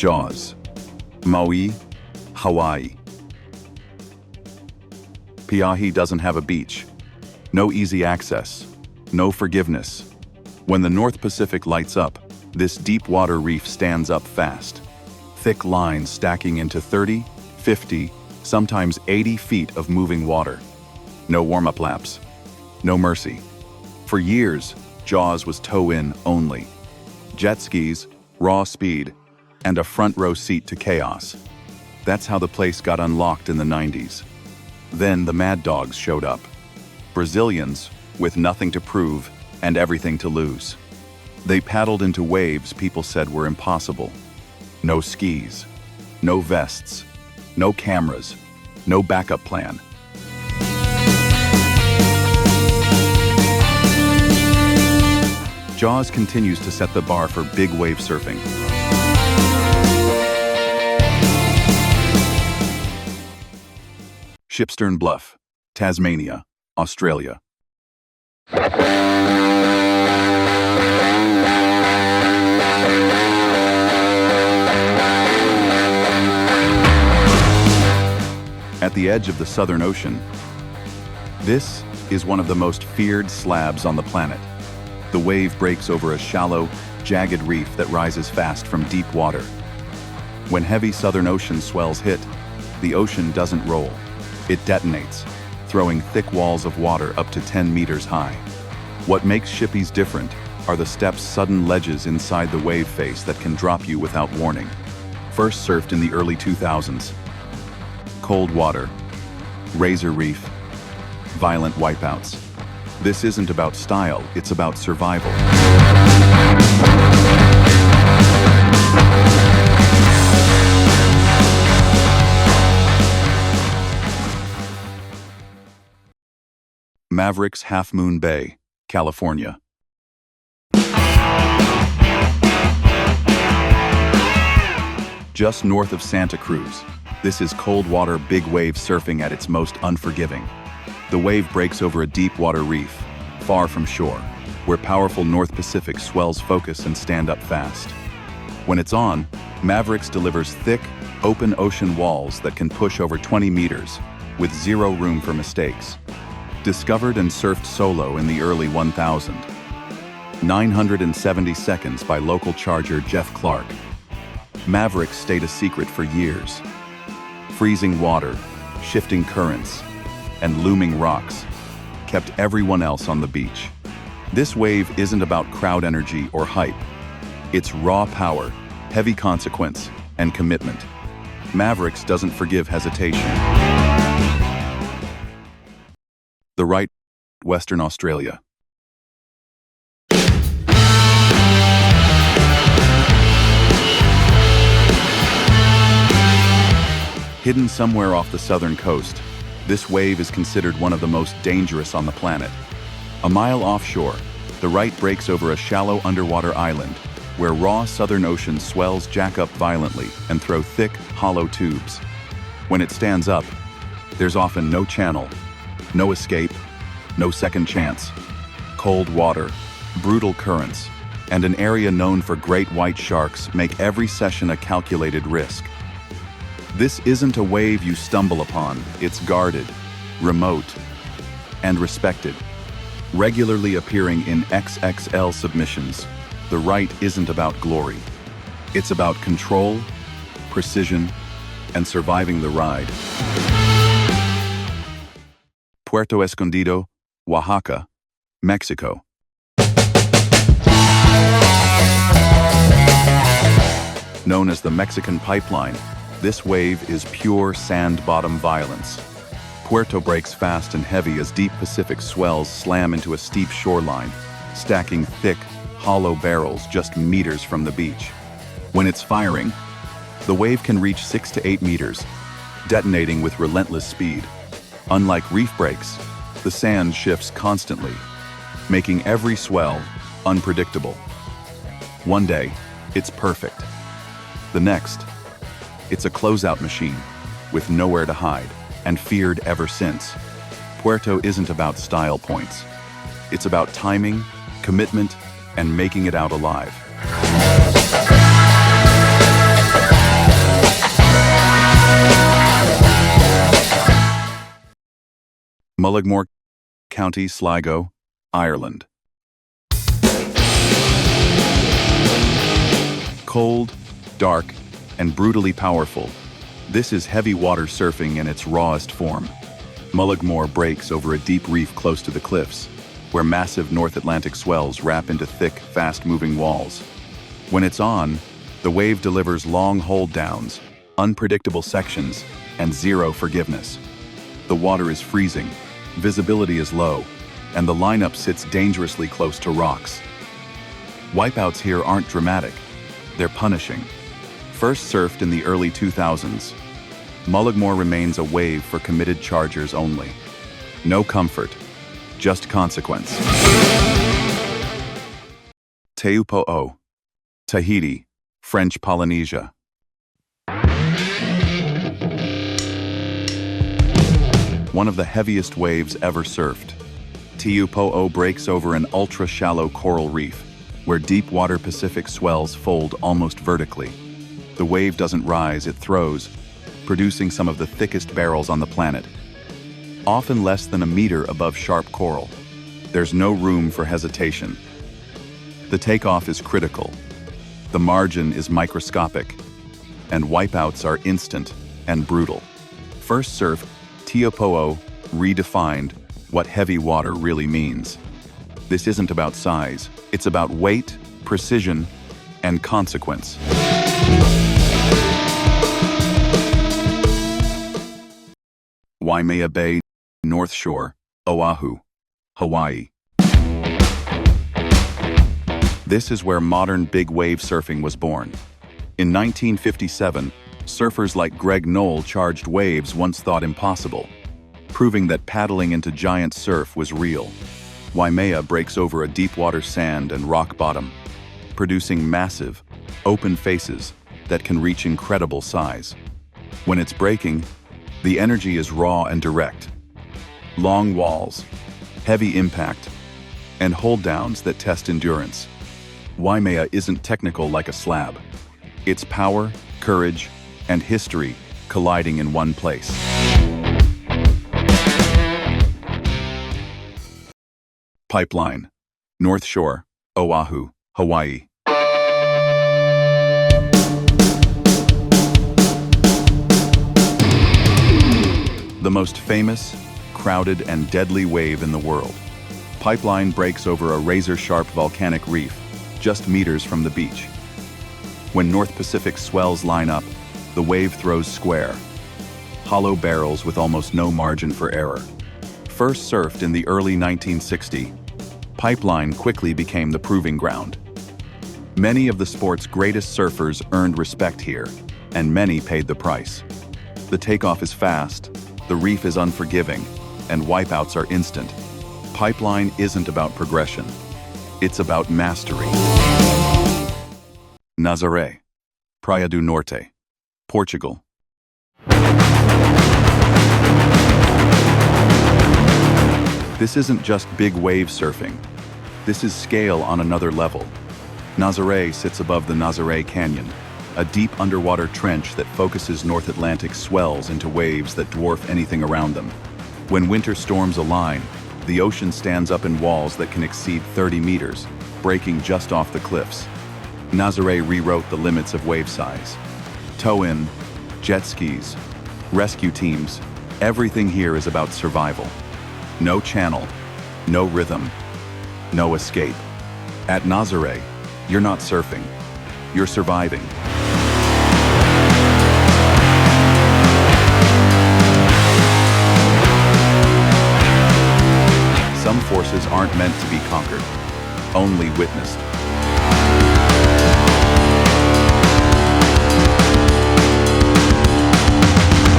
Jaws, Maui, Hawaii. Pe'ahi doesn't have a beach. No easy access. No forgiveness. When the North Pacific lights up, this deep water reef stands up fast. Thick lines stacking into 30, 50, sometimes 80 feet of moving water. No warm-up laps. No mercy. For years, Jaws was tow-in only. Jet skis, raw speed, and a front-row seat to chaos. That's how the place got unlocked in the 90s. Then the Mad Dogs showed up. Brazilians with nothing to prove and everything to lose. They paddled into waves people said were impossible. No skis, no vests, no cameras, no backup plan. Jaws continues to set the bar for big wave surfing. Shipstern Bluff, Tasmania, Australia. At the edge of the Southern Ocean, this is one of the most feared slabs on the planet. The wave breaks over a shallow, jagged reef that rises fast from deep water. When heavy Southern Ocean swells hit, the ocean doesn't roll. It detonates, throwing thick walls of water up to 10 meters high. What makes shippies different are the steps, sudden ledges inside the wave face that can drop you without warning. First surfed in the early 2000s. Cold water, razor reef, violent wipeouts. This isn't about style, it's about survival. Mavericks Half Moon Bay, California. Just north of Santa Cruz, this is cold water big wave surfing at its most unforgiving. The wave breaks over a deep water reef, far from shore, where powerful North Pacific swells focus and stand up fast. When it's on, Mavericks delivers thick, open ocean walls that can push over 20 meters, with zero room for mistakes. Discovered and surfed solo in the early 1000. 970 seconds by local charger Jeff Clark. Mavericks stayed a secret for years. Freezing water, shifting currents, and looming rocks kept everyone else on the beach. This wave isn't about crowd energy or hype. It's raw power, heavy consequence, and commitment. Mavericks doesn't forgive hesitation. The Right, Western Australia. Hidden somewhere off the southern coast, this wave is considered one of the most dangerous on the planet. A mile offshore, the Right breaks over a shallow underwater island where raw Southern Ocean swells jack up violently and throw thick, hollow tubes. When it stands up, there's often no channel, no escape, no second chance. Cold water, brutal currents, and an area known for great white sharks make every session a calculated risk. This isn't a wave you stumble upon, it's guarded, remote, and respected. Regularly appearing in XXL submissions, the Right isn't about glory. It's about control, precision, and surviving the ride. Puerto Escondido, Oaxaca, Mexico. Known as the Mexican Pipeline, this wave is pure sand-bottom violence. Puerto breaks fast and heavy as deep Pacific swells slam into a steep shoreline, stacking thick, hollow barrels just meters from the beach. When it's firing, the wave can reach 6 to 8 meters, detonating with relentless speed. Unlike reef breaks, the sand shifts constantly, making every swell unpredictable. One day, it's perfect. The next, it's a closeout machine with nowhere to hide, and feared ever since. Puerto isn't about style points. It's about timing, commitment, and making it out alive. Mullaghmore, County Sligo, Ireland. Cold, dark, and brutally powerful, this is heavy water surfing in its rawest form. Mullaghmore breaks over a deep reef close to the cliffs, where massive North Atlantic swells wrap into thick, fast-moving walls. When it's on, the wave delivers long hold-downs, unpredictable sections, and zero forgiveness. The water is freezing, visibility is low, and the lineup sits dangerously close to rocks. Wipeouts here aren't dramatic, they're punishing. First surfed in the early 2000s, Mullaghmore remains a wave for committed chargers only. No comfort, just consequence. Teahupo'o, Tahiti, French Polynesia. One of the heaviest waves ever surfed. Teahupo'o breaks over an ultra-shallow coral reef, where deep-water Pacific swells fold almost vertically. The wave doesn't rise, it throws, producing some of the thickest barrels on the planet. Often less than a meter above sharp coral. There's no room for hesitation. The takeoff is critical. The margin is microscopic, and wipeouts are instant and brutal. First surf, Teahupo'o redefined what heavy water really means. This isn't about size, it's about weight, precision, and consequence. Waimea Bay, North Shore, Oahu, Hawaii. This is where modern big wave surfing was born. In 1957, surfers like Greg Knoll charged waves once thought impossible, proving that paddling into giant surf was real. Waimea breaks over a deep-water sand and rock bottom, producing massive, open faces that can reach incredible size. When it's breaking, the energy is raw and direct. Long walls, heavy impact, and hold-downs that test endurance. Waimea isn't technical like a slab. It's power, courage, and history colliding in one place. Pipeline, North Shore, Oahu, Hawaii. The most famous, crowded, and deadly wave in the world. Pipeline breaks over a razor-sharp volcanic reef, just meters from the beach. When North Pacific swells line up, the wave throws square. Hollow barrels with almost no margin for error. First surfed in the early 1960s, Pipeline quickly became the proving ground. Many of the sport's greatest surfers earned respect here, and many paid the price. The takeoff is fast, the reef is unforgiving, and wipeouts are instant. Pipeline isn't about progression. It's about mastery. Nazaré, Praia do Norte, Portugal. This isn't just big wave surfing. This is scale on another level. Nazaré sits above the Nazaré Canyon, a deep underwater trench that focuses North Atlantic swells into waves that dwarf anything around them. When winter storms align, the ocean stands up in walls that can exceed 30 meters, breaking just off the cliffs. Nazaré rewrote the limits of wave size. Tow-in, jet skis, rescue teams, everything here is about survival. No channel, no rhythm, no escape. At Nazaré, you're not surfing, you're surviving. Some forces aren't meant to be conquered, only witnessed.